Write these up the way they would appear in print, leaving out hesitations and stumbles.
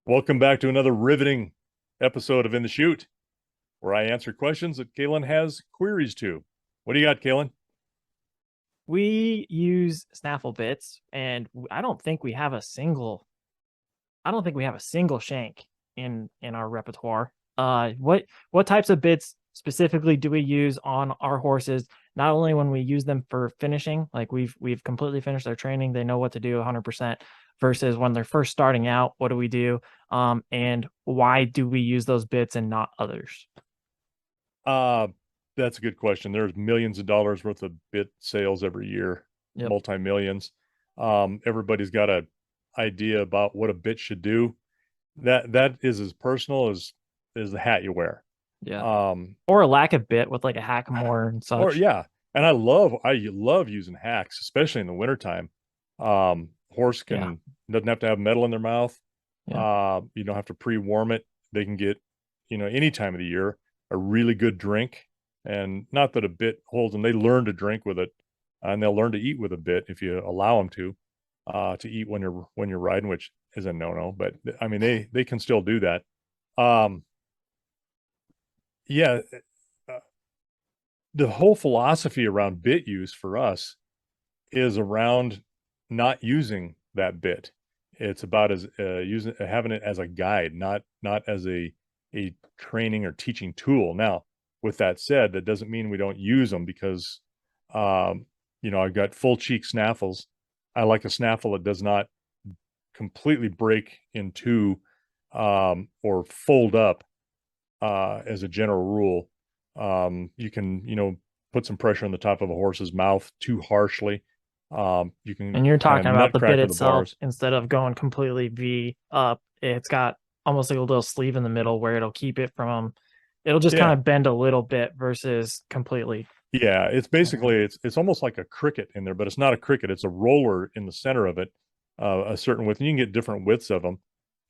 Welcome back to another riveting episode of In the Chute, where I answer questions that Calen has queries to. What do you got, Calen? We use snaffle bits, and I don't think we have a single shank in our repertoire. What types of bits specifically do we use on our horses? Not only when we use them for finishing, like we've completely finished their training, they know what to do 100%, versus when they're first starting out, what do we do? And why do we use those bits and not others? Uh, that's a good question. There's millions of dollars worth of bit sales every year, Yep. multi-millions. Everybody's got an idea about what a bit should do. That is as personal as the hat you wear. Yeah. Um, Or a lack of bit with like a hackamore and or such. yeah, and I love using hacks, especially in the wintertime. Horse Yeah. can doesn't have to have metal in their mouth. Yeah. You don't have to pre-warm it. They can get, any time of the year, a really good drink. And not that a bit holds them. They learn to drink with it, and they'll learn to eat with a bit if you allow them to eat when you're riding, which is a no-no. But I mean, they can still do that. Um, yeah, uh, the whole philosophy around bit use for us is around not using that bit. It's about as using having it as a guide, not as a training or teaching tool. Now, with that said, that doesn't mean we don't use them because, I've got full cheek snaffles. I like a snaffle that does not completely break in two or fold up as a general rule. You can, put some pressure on the top of a horse's mouth too harshly. You can And you're kind of talking about the bit nutcracker the itself bars. instead of going completely V up. It's got almost like a little sleeve in the middle where it'll keep it from, it'll just kind Yeah. of bend a little bit versus completely. Yeah. It's basically, it's almost like a cricket in there, but it's not a cricket. It's a roller in the center of it, a certain width. And you can get different widths of them,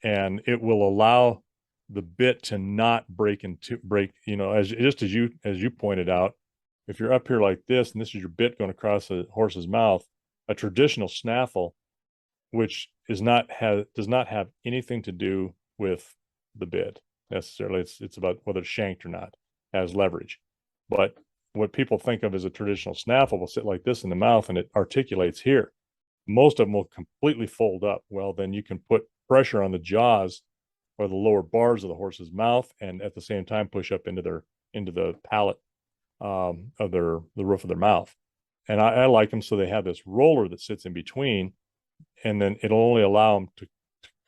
and it will allow the bit to not break, as you pointed out. If you're up here like this, and this is your bit going across a horse's mouth, a traditional snaffle, which does not have anything to do with the bit necessarily. It's about whether it's shanked or not, has leverage. But what people think of as a traditional snaffle will sit like this in the mouth and it articulates here. Most of them will completely fold up. Well, then you can put pressure on the jaws or the lower bars of the horse's mouth, and at the same time push up into the palate of the roof of their mouth. And I like them so they have this roller that sits in between, and then it'll only allow them to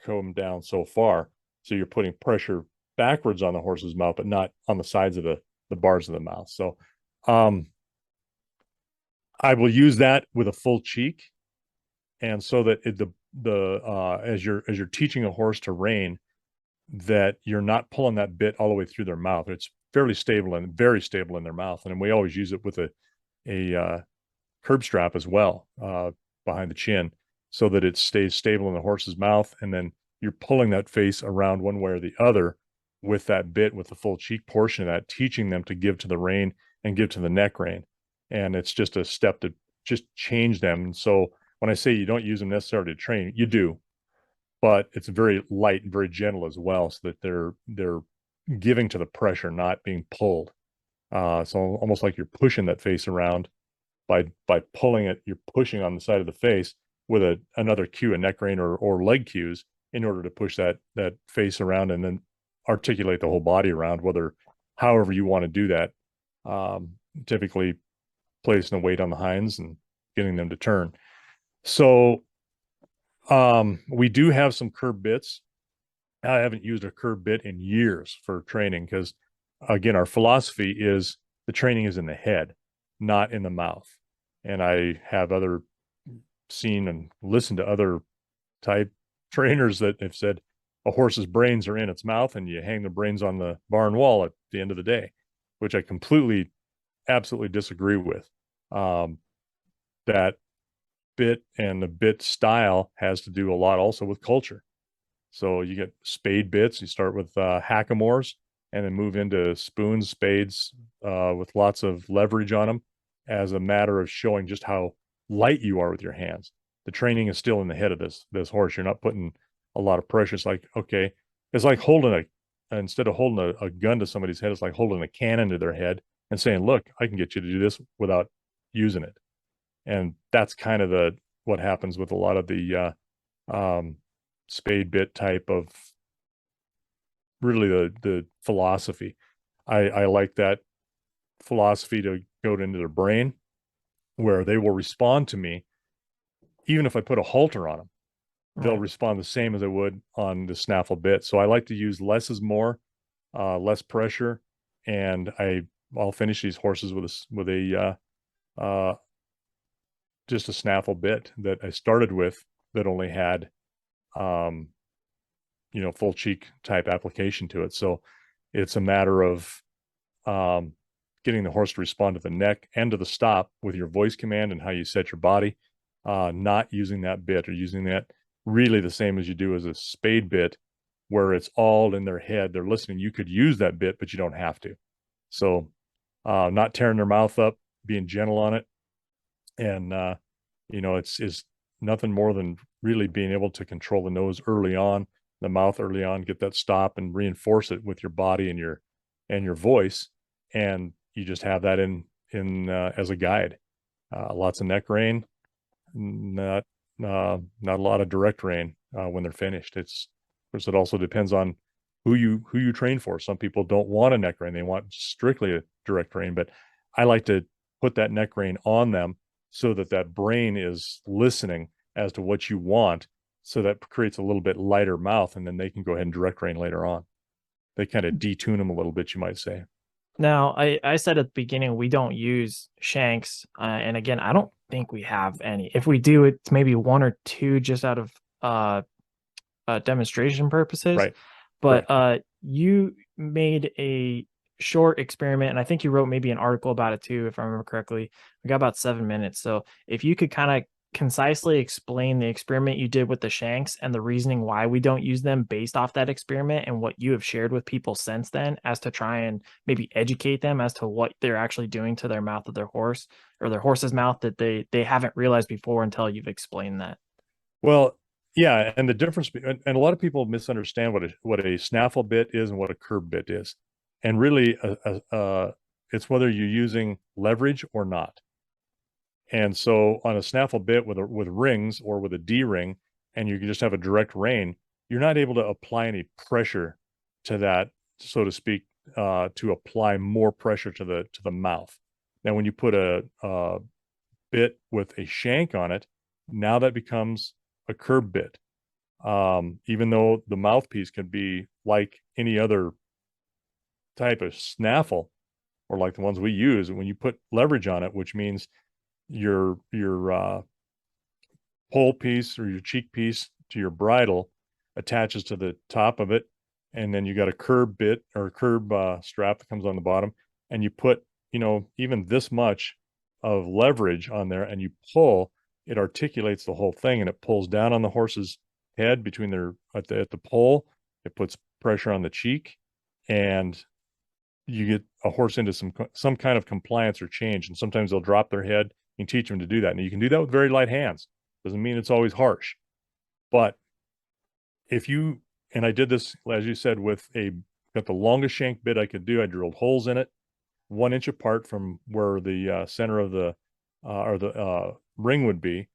come down so far. So you're putting pressure backwards on the horse's mouth, but not on the sides of the bars of the mouth. So um, I will use that with a full cheek, and so that the as you're teaching a horse to rein, that you're not pulling that bit all the way through their mouth. It's fairly stable and very stable in their mouth, and we always use it with a curb strap as well, behind the chin, so that it stays stable in the horse's mouth. And then you're pulling that face around one way or the other with that bit, with the full cheek portion of that, teaching them to give to the rein and give to the neck rein. And it's just a step to just change them. And so when I say you don't use them necessarily to train, you do, but it's very light and very gentle as well, so that they're giving to the pressure, not being pulled. So almost like you're pushing that face around by pulling it. You're pushing on the side of the face with another cue, a neck rein or leg cues, in order to push that face around and then articulate the whole body around, whether however you want to do that. Um, Typically placing the weight on the hinds and getting them to turn. So we do have some curb bits. I haven't used a curb bit in years for training because, again, our philosophy is the training is in the head, not in the mouth. And I have seen and listened to other type trainers that have said a horse's brains are in its mouth and you hang the brains on the barn wall at the end of the day, which I completely, absolutely disagree with. Um, that bit and the bit style has to do a lot also with culture. So you get spade bits. You start with hackamores and then move into spoons, spades, with lots of leverage on them, as a matter of showing just how light you are with your hands. The training is still in the head of this horse. You're not putting a lot of pressure. It's like, okay, it's like holding instead of holding a gun to somebody's head, it's like holding a cannon to their head and saying, look, I can get you to do this without using it. And that's kind of what happens with a lot of the spade bit type of really the philosophy. I like that philosophy to go into their brain where they will respond to me even if I put a halter on them. They'll Right. respond the same as they would on the snaffle bit. So I like to use less is more, less pressure, and I'll finish these horses with a just a snaffle bit that I started with that only had um, full cheek type application to it. So it's a matter of um, getting the horse to respond to the neck and to the stop with your voice command and how you set your body, not using that bit or using that really the same as you do as a spade bit, where it's all in their head. They're listening. You could use that bit, but you don't have to. So, not tearing their mouth up, being gentle on it, and it's nothing more than really being able to control the nose early on, the mouth early on, get that stop, and reinforce it with your body and your voice, and you just have that in as a guide. Lots of neck rein, not not a lot of direct rein when they're finished. It's of course it also depends on who you train for. Some people don't want a neck rein; they want strictly a direct rein. But I like to put that neck rein on them so that that brain is listening as to what you want. So that creates a little bit lighter mouth, and then they can go ahead and direct rein later on. They kind of detune them a little bit, you might say. Now, I said at the beginning we don't use shanks, and again, I don't think we have any. If we do, it's maybe one or two just out of demonstration purposes. Right. But Correct. you made a short experiment, and I think you wrote maybe an article about it too, if I remember correctly. We got about 7 minutes, so if you could kind of concisely explain the experiment you did with the shanks and the reasoning why we don't use them based off that experiment and what you have shared with people since then as to try and maybe educate them as to what they're actually doing to their mouth of their horse or their horse's mouth that they haven't realized before until you've explained that. Well, yeah, and the difference, and a lot of people misunderstand what a snaffle bit is and what a curb bit is, and really, it's whether you're using leverage or not. And so, on a snaffle bit with rings or with a D ring, and you can just have a direct rein, you're not able to apply any pressure to that, so to speak, to apply more pressure to the mouth. Now, when you put a bit with a shank on it, now that becomes a curb bit. Even though the mouthpiece can be like any other type of snaffle or like the ones we use, when you put leverage on it, which means your pole piece or your cheek piece to your bridle attaches to the top of it, and then you got a curb bit or a curb strap that comes on the bottom, and you put even this much of leverage on there, and you pull, it articulates the whole thing, and it pulls down on the horse's head between their at the pole. It puts pressure on the cheek, and you get a horse into some kind of compliance or change. And sometimes they'll drop their head. You can teach them to do that, and you can do that with very light hands. Doesn't mean it's always harsh, but if you and I did this as you said with got the longest shank bit I could do. I drilled holes in it 1 inch apart from where the center of the or the ring would be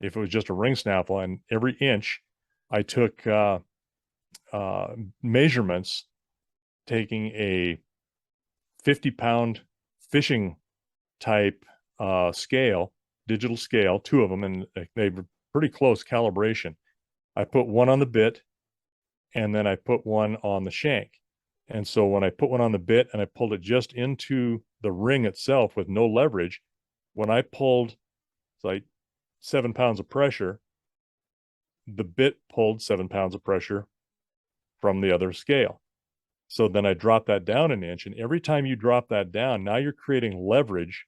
if it was just a ring snaffle, and every inch I took measurements, taking a 50-pound fishing type scale, digital scale, two of them, and they were pretty close calibration. I put one on the bit, and then I put one on the shank. And so when I put one on the bit and I pulled it just into the ring itself with no leverage, when I pulled, it's like 7 pounds of pressure, the bit pulled 7 pounds of pressure from the other scale. So then I dropped that down an inch. And every time you drop that down, now you're creating leverage.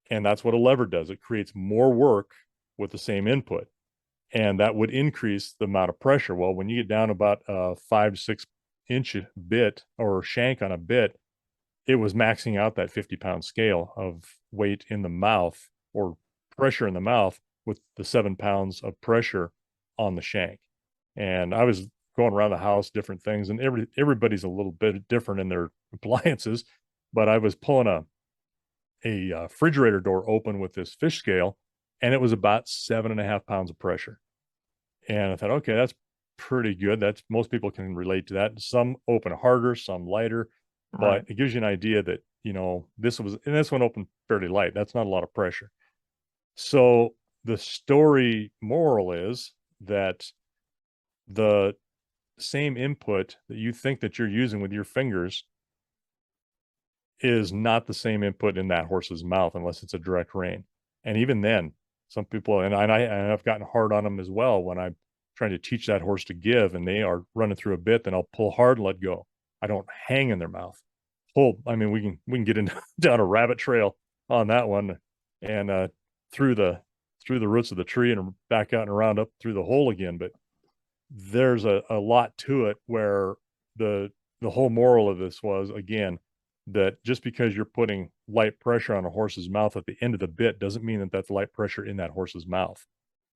And that's what a lever does. It creates more work with the same input. And that would increase the amount of pressure. Well, when you get down about a 5 to 6 inch bit or shank on a bit, it was maxing out that 50-pound scale of weight in the mouth or pressure in the mouth with the 7 pounds of pressure on the shank. And I was going around the house, different things, and everybody's a little bit different in their appliances. But I was pulling a refrigerator door open with this fish scale, and it was about 7.5 pounds of pressure. And I thought, okay, that's pretty good. That's most people can relate to that. Some open harder, some lighter, Right. but it gives you an idea that, this one opened fairly light. That's not a lot of pressure. So the story moral is that the same input that you think that you're using with your fingers is not the same input in that horse's mouth unless it's a direct rein. And even then, some people, I've gotten hard on them as well when I'm trying to teach that horse to give and they are running through a bit, then I'll pull hard and let go. I don't hang in their mouth. Pull. I mean, we can get into down a rabbit trail on that one, and through the roots of the tree and back out and around up through the hole again. But there's a lot to it where the whole moral of this was, again, that just because you're putting light pressure on a horse's mouth at the end of the bit doesn't mean that that's light pressure in that horse's mouth.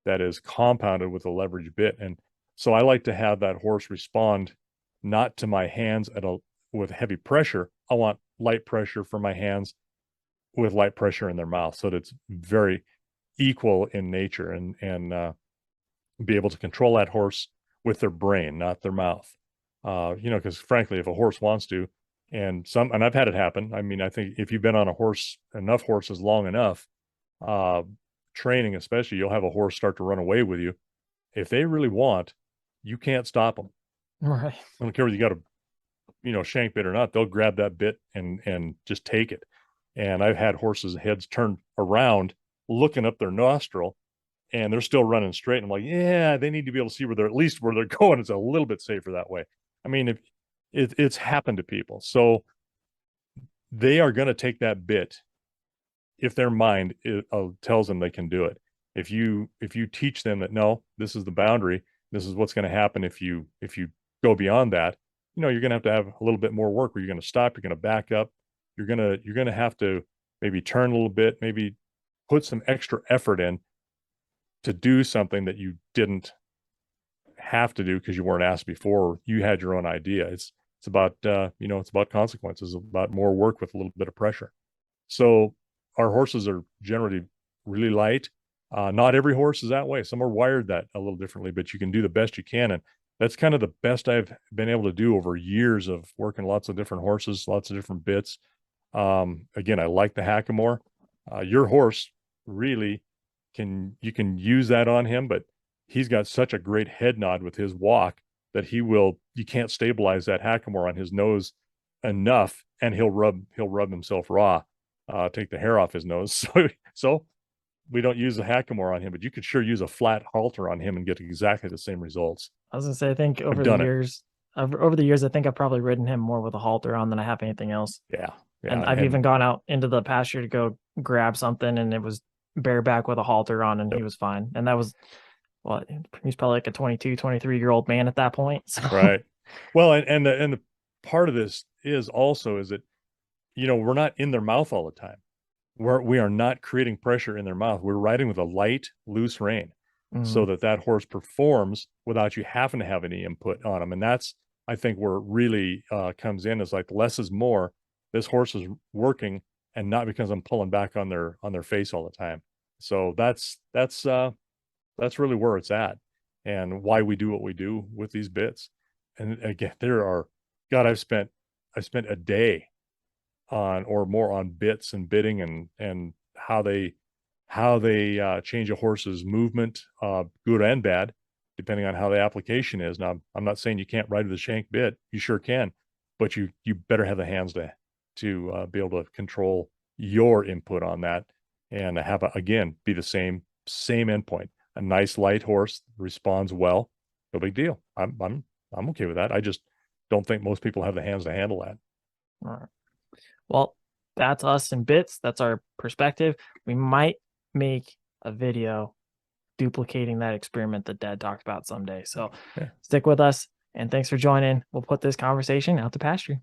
That is compounded with a leverage bit. And so I like to have that horse respond not to my hands with heavy pressure. I want light pressure for my hands with light pressure in their mouth, so that it's very equal in nature, and be able to control that horse with their brain, not their mouth. Because frankly, if a horse wants to, and I've had it happen. I mean, I think if you've been on enough horses long enough, training especially, you'll have a horse start to run away with you. If they really want, you can't stop them. Right. I don't care whether you got a shank bit or not. They'll grab that bit and just take it. And I've had horses' heads turned around, looking up their nostril, and they're still running straight. And I'm like, yeah, they need to be able to see at least where they're going. It's a little bit safer that way. I mean, if it's happened to people, so they are going to take that bit if their mind tells them they can do it. If you teach them that, no, this is the boundary, this is what's going to happen if you go beyond that, you're going to have a little bit more work where you're going to stop, you're going to back up, you're going to have to maybe turn a little bit, maybe put some extra effort in to do something that you didn't have to do because you weren't asked before. You had your own idea. It's about it's about consequences, about more work with a little bit of pressure. So our horses are generally really light. Not every horse is that way. Some are wired that a little differently, but you can do the best you can. And that's kind of the best I've been able to do over years of working lots of different horses, lots of different bits. Again, I like the hackamore. Your horse really you can use that on him, but he's got such a great head nod with his walk that you can't stabilize that hackamore on his nose enough, and he'll rub himself raw, take the hair off his nose. So we don't use a hackamore on him, but you could sure use a flat halter on him and get exactly the same results. I was gonna say, I think I've done it. over the years, I think I've probably ridden him more with a halter on than I have anything else. Yeah. And Yeah. I've even gone out into the pasture to go grab something, and it was bareback with a halter on, and he was fine. And that was what, he's probably like a 22, 23-year-old man at that point. So. Right. Well, and the part of this is that, we're not in their mouth all the time. We are not creating pressure in their mouth. We're riding with a light, loose rein so that horse performs without you having to have any input on them. And that's, I think, where it really comes in, is like less is more. This horse is working, and not because I'm pulling back on their face all the time. So that's really where it's at, and why we do what we do with these bits. And again, God, I've spent a day on or more on bits and bitting and how they change a horse's movement, good and bad, depending on how the application is. Now, I'm not saying you can't ride with a shank bit. You sure can, but you better have the hands to be able to control your input on that, and have again be the same endpoint. A nice light horse responds well, no big deal. I'm okay with that. I just don't think most people have the hands to handle that. All right. Well, that's us in bits. That's our perspective. We might make a video duplicating that experiment that Dad talked about someday. So stick with us, and thanks for joining. We'll put this conversation out to pasture.